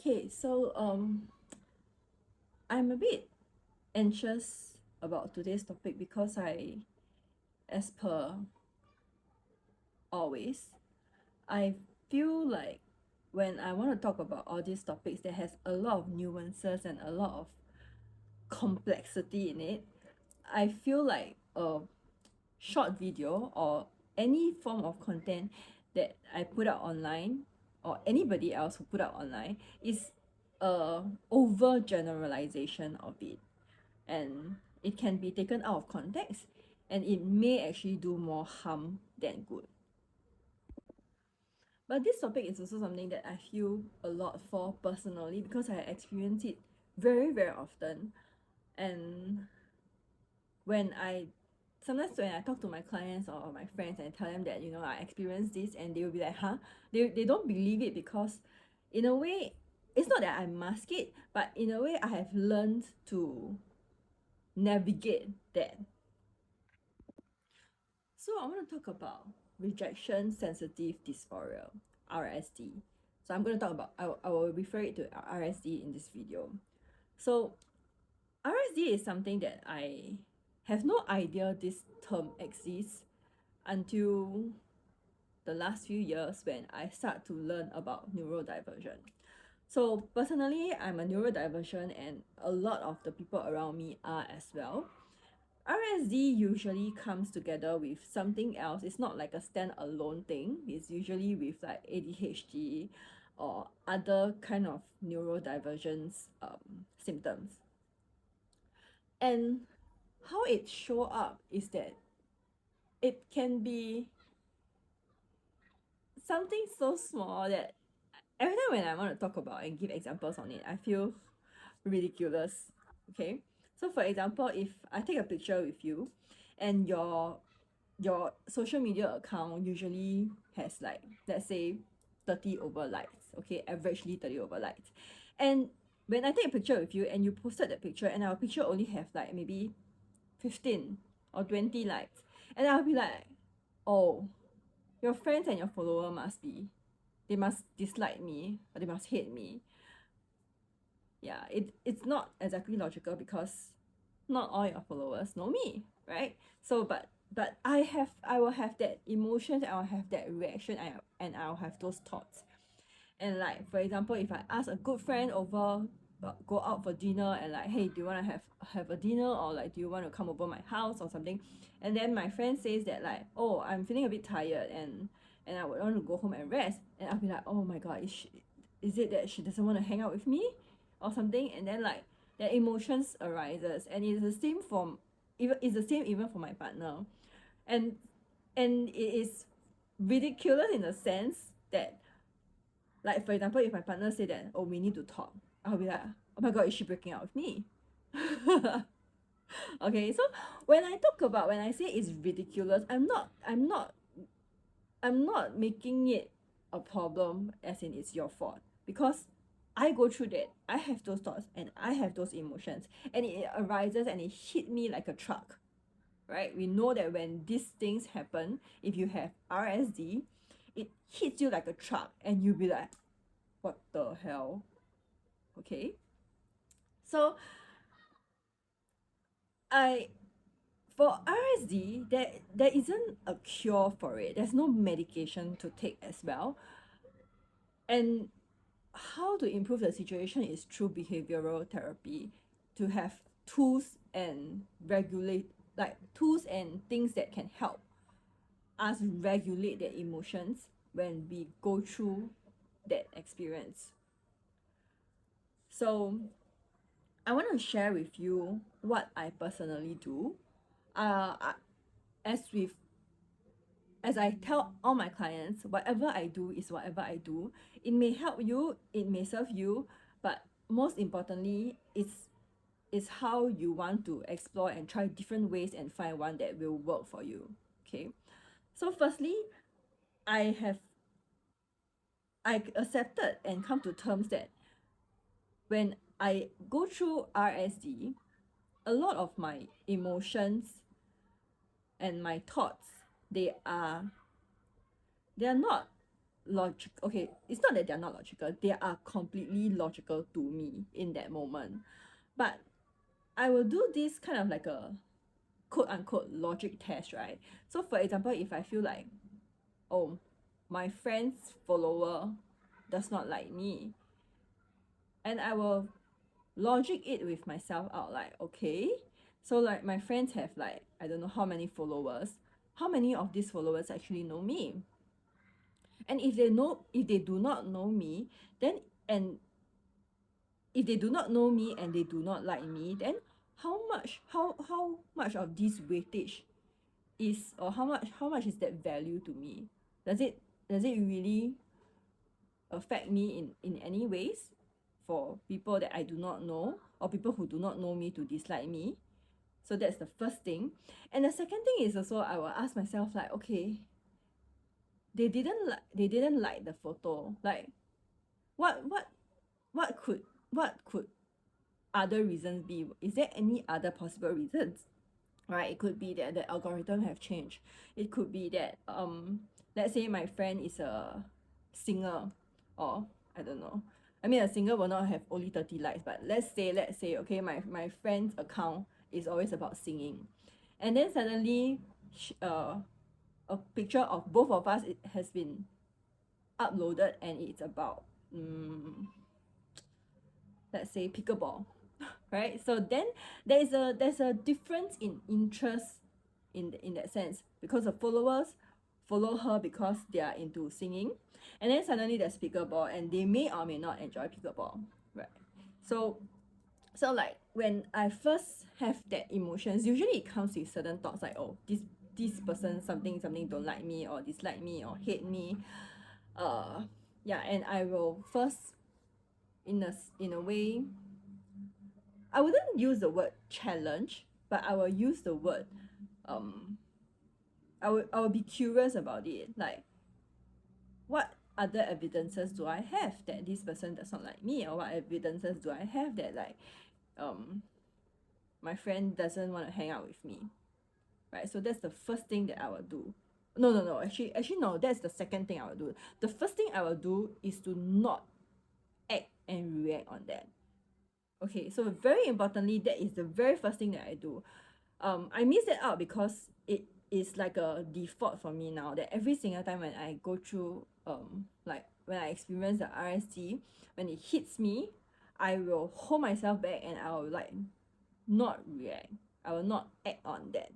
Okay, so I'm a bit anxious about today's topic because as per always, I feel like when I want to talk about all these topics that has a lot of nuances and a lot of complexity in it, I feel like a short video or any form of content that I put out online or anybody else who put out online is a over generalization of it, and it can be taken out of context and it may actually do more harm than good. But this topic is also something that I feel a lot for personally because I experience it very, very often. And when I sometimes when I talk to my clients or my friends and tell them that, I experienced this, and they will be like, huh? They don't believe it because in a way, it's not that I mask it, but in a way I have learned to navigate that. So I want to talk about rejection sensitive dysphoria, RSD. So I'm going to talk about, I will refer it to RSD in this video. So RSD is something that I have no idea this term exists until the last few years when I start to learn about neurodivergent. So personally, I'm a neurodivergent and a lot of the people around me are as well. RSD usually comes together with something else. It's not like a standalone thing. It's usually with like ADHD or other kind of neurodivergence symptoms. And how it show up is that it can be something so small that every time when I want to talk about and give examples on it, I feel ridiculous. Okay, so for example, if I take a picture with you and your social media account usually has like, let's say, 30 over likes, okay, averagely 30 over likes, and when I take a picture with you and you posted that picture and our picture only have like maybe 15 or 20 likes, and I'll be like, oh, your friends and your follower they must dislike me or they must hate me. Yeah, it's not exactly logical because not all your followers know me, right? So but I will have that emotions, I will have that reaction, and I'll have those thoughts. And like for example, if I ask a good friend over, go out for dinner, and like, hey, do you want to have a dinner, or like, do you want to come over my house or something, and then my friend says that like, oh, I'm feeling a bit tired and I would want to go home and rest, and I'll be like, oh my god, is it that she doesn't want to hang out with me or something? And then like their emotions arises, and it's the same even for my partner. and and it is ridiculous in the sense that, like for example, if my partner say that, oh, we need to talk, I'll be like, oh my god, is she breaking up with me? Okay, so when I say it's ridiculous, I'm not making it a problem as in it's your fault, because I go through that, I have those thoughts and I have those emotions, and it arises and it hit me like a truck, right? We know that when these things happen, if you have RSD, it hits you like a truck and you'll be like, what the hell? Okay, so I for RSD, there isn't a cure for it. There's no medication to take as well. And how to improve the situation is through behavioral therapy, to have tools and regulate, like tools and things that can help us regulate the emotions when we go through that experience. So I want to share with you what I personally do. As with as I tell all my clients, whatever I do is whatever I do. It may help you, it may serve you, but most importantly, it's how you want to explore and try different ways and find one that will work for you. Okay. So firstly, I have I accepted and come to terms that when I go through RSD, a lot of my emotions and my thoughts, they are not logic. Okay, it's not that they're not logical, they are completely logical to me in that moment. But I will do this kind of like a quote unquote logic test, right? So for example, if I feel like, oh, my friend's follower does not like me, and I will logic it with myself out, like, okay, so like my friends have like, I don't know how many followers, how many of these followers actually know me? And if they do not know me, then, and if they do not know me and they do not like me, then how much of this weightage is, or how much is that value to me? Does it really affect me in any ways, for people that I do not know, or people who do not know me to dislike me? So that's the first thing. And the second thing is also, I will ask myself like, okay, they didn't like the photo, like, what what what could other reasons be? Is there any other possible reasons? Right, it could be that the algorithm have changed. It could be that, let's say my friend is a singer, or I don't know, I mean, a singer will not have only 30 likes, but let's say, okay, my friend's account is always about singing, and then suddenly a picture of both of us, it has been uploaded, and it's about, let's say, pickleball, right? So then there's a difference in interest in that sense, because the followers follow her because they are into singing, and then suddenly there's pickleball, and they may or may not enjoy pickleball, right? So like, when I first have that emotions, usually it comes with certain thoughts, like, oh, this person, something don't like me, or dislike me, or hate me. uh yeah, and I will first, in a way, I wouldn't use the word challenge, but I will use the word, um I will be curious about it, like, what other evidences do I have that this person does not like me, or what evidences do I have that, like, um my friend doesn't want to hang out with me, right? So that's the first thing that I will do. No, actually no, that's the second thing I will do. The first thing I will do is to not act and react on that. Okay, so very importantly, that is the very first thing that I do. I miss that out because it is like a default for me now, that every single time when I go through, like when I experience the RSD, when it hits me, I will hold myself back, and I will like not react. I will not act on that.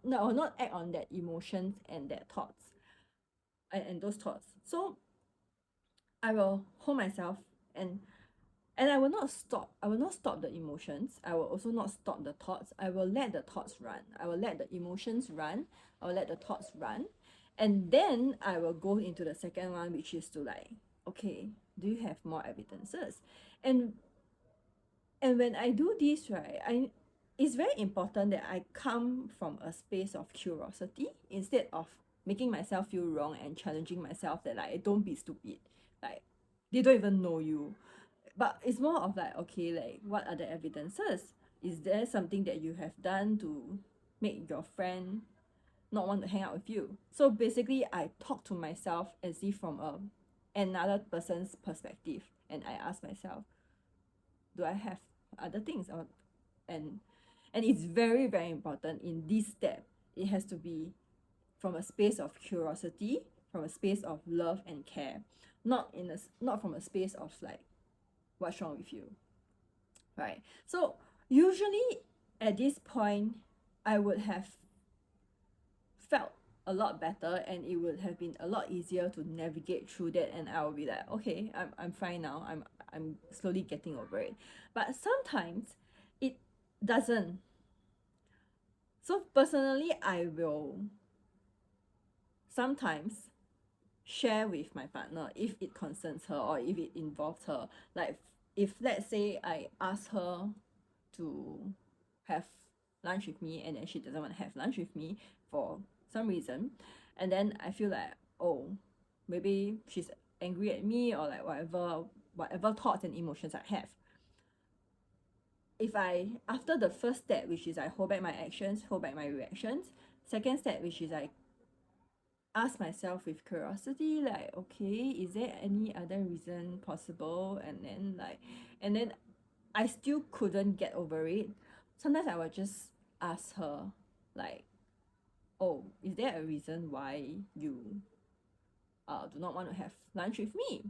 No, I will not act on that emotions and that thoughts, and those thoughts. So I will hold myself, and I will not stop. I will not stop the emotions. I will also not stop the thoughts. I will let the thoughts run. I will let the emotions run. I will let the thoughts run. And then I will go into the second one, which is to like, okay, do you have more evidences? And when I do this, right, it's very important that I come from a space of curiosity, instead of making myself feel wrong and challenging myself, that like, don't be stupid. Like, they don't even know you. But it's more of like, okay, like, what are the evidences? Is there something that you have done to make your friend not want to hang out with you? So basically, I talk to myself as if from another person's perspective, and I ask myself, do I have other things? Or and it's very, very important in this step. It has to be from a space of curiosity, from a space of love and care, not from a space of like, what's wrong with you, right? So usually at this point, I would have felt a lot better, and it would have been a lot easier to navigate through that, and I will be like, okay, I'm fine now. I'm slowly getting over it. But sometimes it doesn't. So personally, I will sometimes share with my partner if it concerns her, or if it involves her. Like, if let's say I ask her to have lunch with me, and then she doesn't want to have lunch with me for some reason, and then I feel like, oh, maybe she's angry at me, or like whatever thoughts and emotions I have. If I, after the first step, which is I hold back my actions, hold back my reactions, second step, which is I ask myself with curiosity, like, okay, is there any other reason possible? And then I still couldn't get over it. Sometimes I would just ask her, like, oh, is there a reason why you do not want to have lunch with me?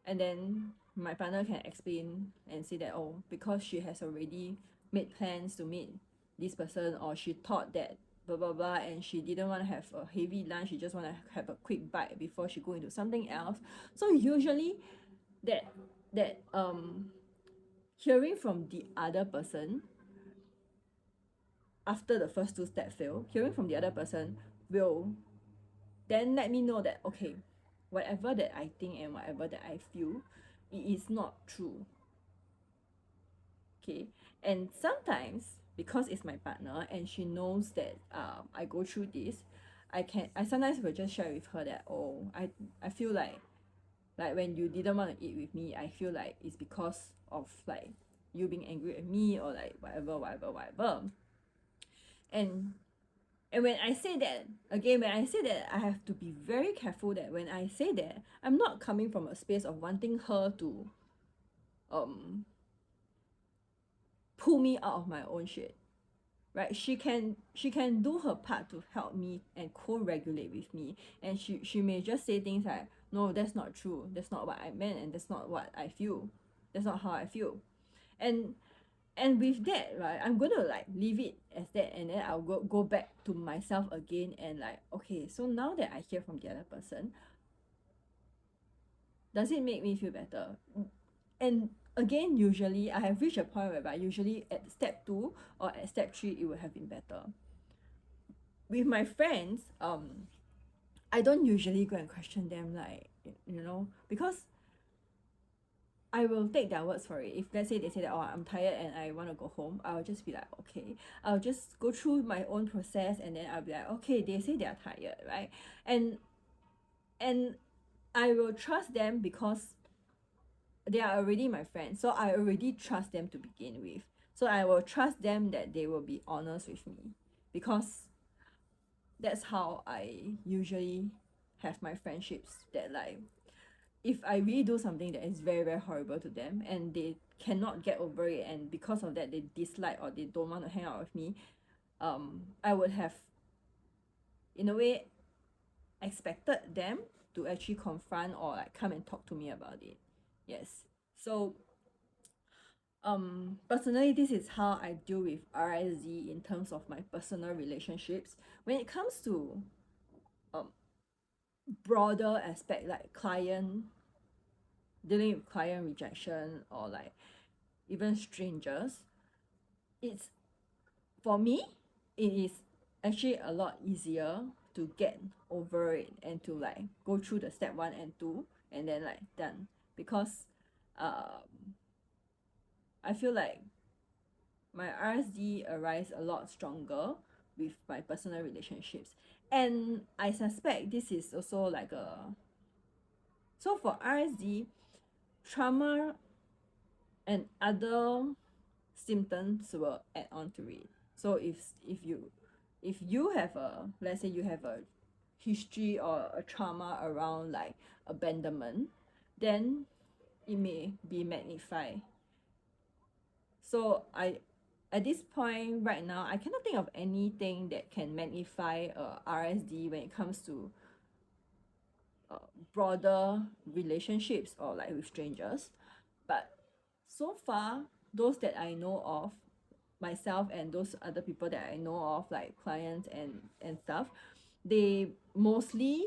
And then my partner can explain and say that, oh, because she has already made plans to meet this person, or she thought that blah blah blah, and she didn't want to have a heavy lunch, she just want to have a quick bite before she go into something else. So usually that hearing from the other person after the first two steps fail, hearing from the other person will then let me know that, okay, whatever that I think and whatever that I feel, it is not true. Okay, and sometimes because it's my partner and she knows that I go through this, I sometimes will just share with her that, oh, I feel like when you didn't want to eat with me, I feel like it's because of like you being angry at me, or like whatever. And when I say that, again, when I say that, I have to be very careful that when I say that, I'm not coming from a space of wanting her to pull me out of my own shit. Right? She can do her part to help me and co-regulate with me. And she may just say things like, no, that's not true. That's not what I meant, and that's not what I feel. That's not how I feel. And with that, right, I'm gonna like leave it as that, and then I'll go back to myself again and like, okay, so now that I hear from the other person, does it make me feel better? And again, usually I have reached a point whereby usually at step 2 or at step 3 it would have been better. With my friends, I don't usually go and question them, like, you know, because I will take their words for it. If let's say they say that, oh, I'm tired and I want to go home, I'll just be like, okay. I'll just go through my own process, and then I'll be like, okay, they say they're tired, right? And I will trust them because they are already my friends. So I already trust them to begin with. So I will trust them that they will be honest with me, because that's how I usually have my friendships, that like, if I really do something that is very, very horrible to them and they cannot get over it, and because of that they dislike or they don't want to hang out with me, I would have, in a way, expected them to actually confront or like come and talk to me about it. Yes. So personally, this is how I deal with RSD in terms of my personal relationships. When it comes to broader aspect, like dealing with client rejection, or like even strangers, it's, for me, it is actually a lot easier to get over it and to like go through the step 1 and 2 and then like done, because I feel like my RSD arise a lot stronger with my personal relationships. And I suspect this is also like so for RSD, trauma and other symptoms will add on to it. So if you have a, let's say you have a history or a trauma around like abandonment, then it may be magnified. So at this point right now, I cannot think of anything that can magnify RSD when it comes to broader relationships or like with strangers. But so far, those that I know of, myself and those other people that I know of, like clients and stuff, they mostly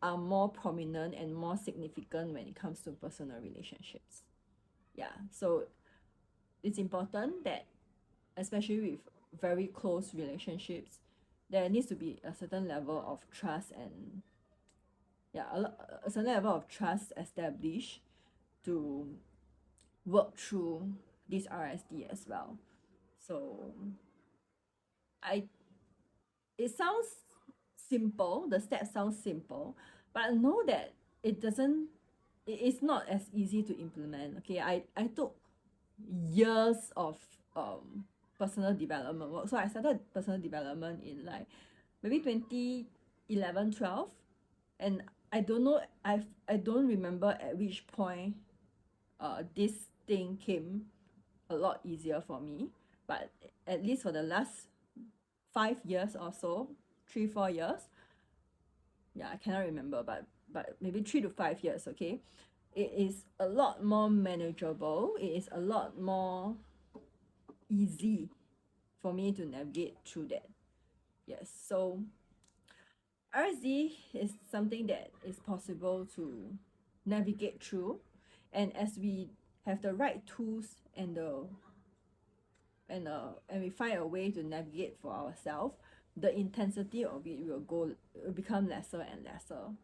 are more prominent and more significant when it comes to personal relationships. Yeah, so it's important that, especially with very close relationships, there needs to be a certain level of trust, and yeah, a certain level of trust established to work through this RSD as well. So I it sounds simple, the steps sound simple, but know that it's not as easy to implement. Okay, I took years of personal development work. So I started personal development in like maybe 11, 12, and I don't know, I don't remember at which point this thing came a lot easier for me, but at least for the last 5 years or so, 3 4 years, yeah, I cannot remember, but maybe 3 to 5 years, okay, it is a lot more manageable, it is a lot more easy for me to navigate through that. Yes, so RSD is something that is possible to navigate through, and as we have the right tools and we find a way to navigate for ourselves, the intensity of it will become lesser and lesser.